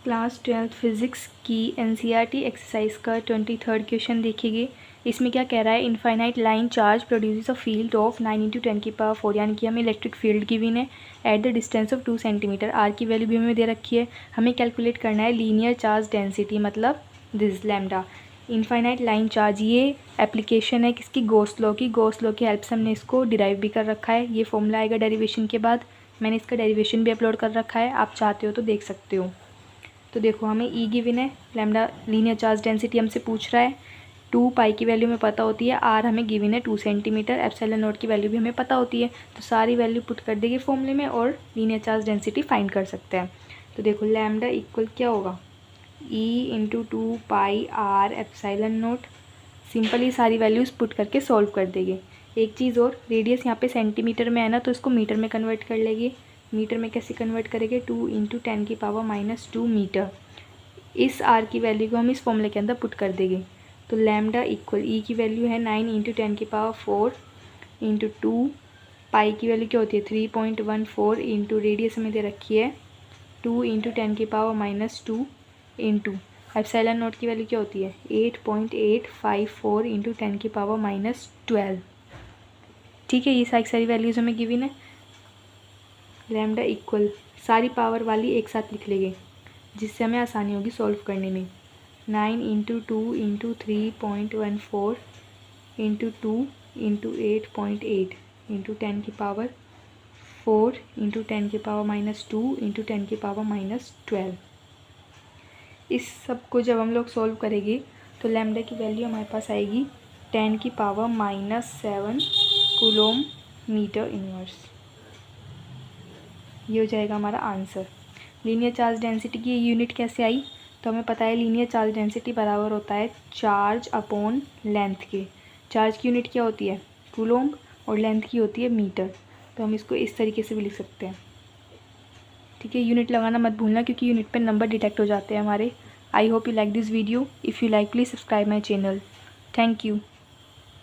Class 12 physics की NCERT exercise का 23rd question देखिए। इसमें क्या कह रहा है, infinite line charge produces a field of 9 × 10⁴, यानी कि हमें इलेक्ट्रिक फील्ड गिवन है at the distance of 2 centimetre. R की वैल्यू भी हमें दे रखी है। हमें कैलकुलेट करना है लीनियर चार्ज डेंसिटी, मतलब this lambda. Infinite line charge, ये एप्लीकेशन है किसकी, गॉस लॉ की। गॉस लॉ की हेल्प से हमने इसको डिराइव भी कर रखा है। ये फॉर्मूला आएगा डेरिवेशन के बाद। मैंने इसका डेरिवेशन भी अपलोड कर रखा है, आप चाहते हो तो देख सकते हो। तो देखो हमें ई गिवन है, लैम्डा लीनियर चार्ज डेंसिटी हमसे पूछ रहा है। 2 पाई की वैल्यू हमें पता होती है, आर हमें गिवन है 2 सेंटीमीटर, एप्सिलॉन नॉट की वैल्यू भी हमें पता होती है। तो सारी वैल्यू पुट कर देंगे फॉर्मूले में और लीनियर चार्ज डेंसिटी फाइंड कर सकते हैं। तो देखो लैम्डा इक्वल क्या होगा, ई × 2 पाई आर एप्सिलॉन नॉट। सिंपली सारी वैल्यूज़ पुट करके सॉल्व कर देंगे। एक चीज़ और, रेडियस यहाँ पे सेंटीमीटर में है ना, तो इसको मीटर में कन्वर्ट कर लेंगे। मीटर में कैसे कन्वर्ट करेंगे, 2 × 10⁻² मीटर। इस आर की वैल्यू को हम इस फॉर्मूले के अंदर पुट कर देंगे। तो लैम्डा इक्वल ई की वैल्यू है 9 × 10⁴ × 2, पाई की वैल्यू क्या होती है 3.14 इंटू रेडियस हमें दे रखी है 2 × 10⁻² इंटू एप्सिलॉन नॉट की वैल्यू क्या होती है 8.854 इंटू 10⁻12। ठीक है, ये सारी वैल्यूज़ हमें गिवन है। लैम्डा इक्वल सारी पावर वाली एक साथ लिख लेंगे, जिससे हमें आसानी होगी सॉल्व करने में। 9 × 2 × 3.14 into 2 into 8.8 into 10⁻4 into 10⁻² into 10⁻12। इस सब को जब हम लोग सॉल्व करेंगे तो लैम्डा की वैल्यू हमारे पास आएगी 10⁻⁷ कूलोम मीटर इनवर्स। ये हो जाएगा हमारा आंसर। लीनियर चार्ज डेंसिटी की यूनिट कैसे आई, तो हमें पता है लीनियर चार्ज डेंसिटी बराबर होता है चार्ज अपॉन लेंथ के। चार्ज की यूनिट क्या होती है कूलोम और लेंथ की होती है मीटर। तो हम इसको इस तरीके से भी लिख सकते हैं। ठीक है, यूनिट लगाना मत भूलना, क्योंकि यूनिट पे नंबर डिटेक्ट हो जाते हैं हमारे। I hope you like this video. If you like please subscribe my channel. Thank you.